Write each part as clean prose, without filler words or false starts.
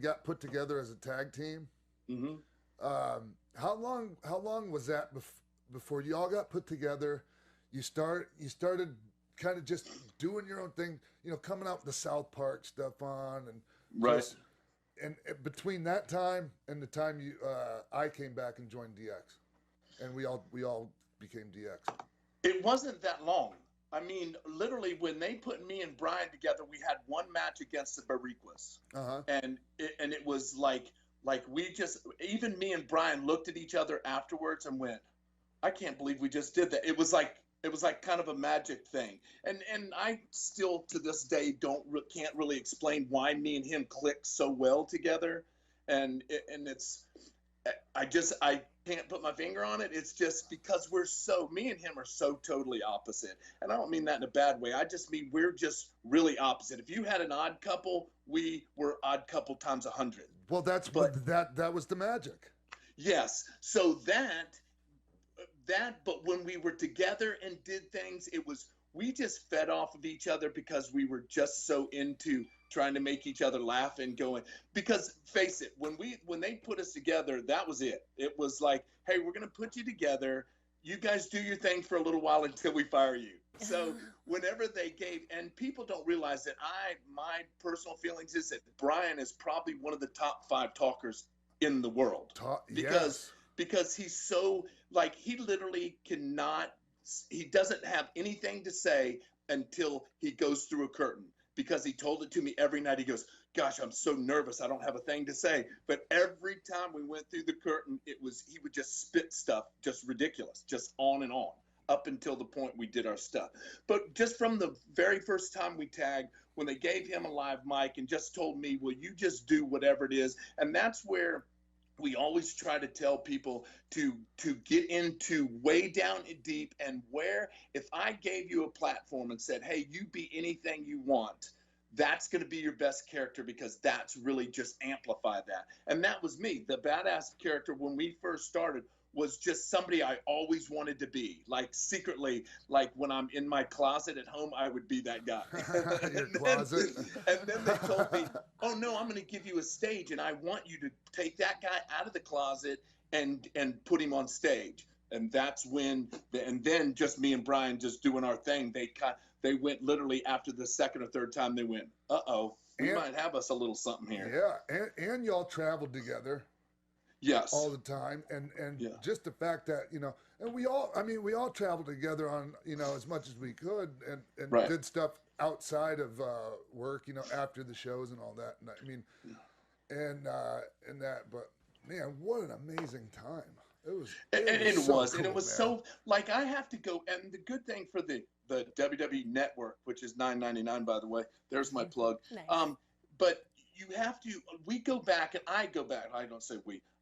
got put together as a tag team. Mm-hmm. How long was that before you all got put together? You started kind of just doing your own thing, coming out with the South Park stuff on, and Right. just and between that time and the time I came back and joined DX, and we all became DX. It wasn't that long. I mean, literally, when they put me and Brian together, we had one match against the Bariquas, and it was like we just, even me and Brian looked at each other afterwards and went, I can't believe we just did that. It was like kind of a magic thing, and I still to this day can't really explain why me and him clicked so well together, and it's I can't put my finger on it. It's just because me and him are so totally opposite. And I don't mean that in a bad way. I just mean we're just really opposite. If you had an odd couple, we were odd couple times 100. Well, that was the magic. Yes. So but when we were together and did things, we just fed off of each other because we were just so into trying to make each other laugh and going, because face it, when they put us together, that was it. It was like, hey, we're going to put you together. You guys do your thing for a little while until we fire you. So whenever they gave, and people don't realize that my personal feelings is that Brian is probably one of the top 5 talkers in the world. Because he's so, like, he literally he doesn't have anything to say until he goes through a curtain, because he told it to me every night. He goes, gosh, I'm so nervous. I don't have a thing to say. But every time we went through the curtain, he would just spit stuff, just ridiculous, just on and on, up until the point we did our stuff. But just from the very first time we tagged, when they gave him a live mic and just told me, well, you just do whatever it is. And that's where we always try to tell people to get into way down deep, and where if I gave you a platform and said, hey, you be anything you want, that's going to be your best character, because that's really just amplify that. And that was me. The badass character when we first started was just somebody I always wanted to be. Like secretly, like when I'm in my closet at home, I would be that guy. Your closet. And then they told me, oh no, I'm going to give you a stage, and I want you to take that guy out of the closet and put him on stage. And that's when, and then just me and Brian just doing our thing. They went literally after the second or third time, they went, uh-oh, we might have us a little something here. Yeah, and y'all traveled together. Yes. All the time. And just the fact that, and we all traveled together on, as much as we could, and right. did stuff outside of work, after the shows and all that. And I mean, and that, but man, what an amazing time. It was so, like, I have to go, and the good thing for the WWE Network, which is $9.99, by the way, there's my plug. Nice. But we go back, and I go back,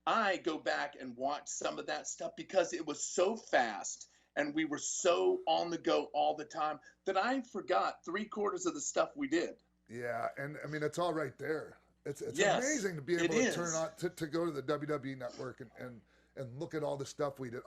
I go back and watch some of that stuff, because it was so fast and we were so on the go all the time that I forgot 3/4 of the stuff we did. Yeah, and I mean, it's all right there. It's yes, amazing to be able to turn on to go to the WWE Network and look at all the stuff we did.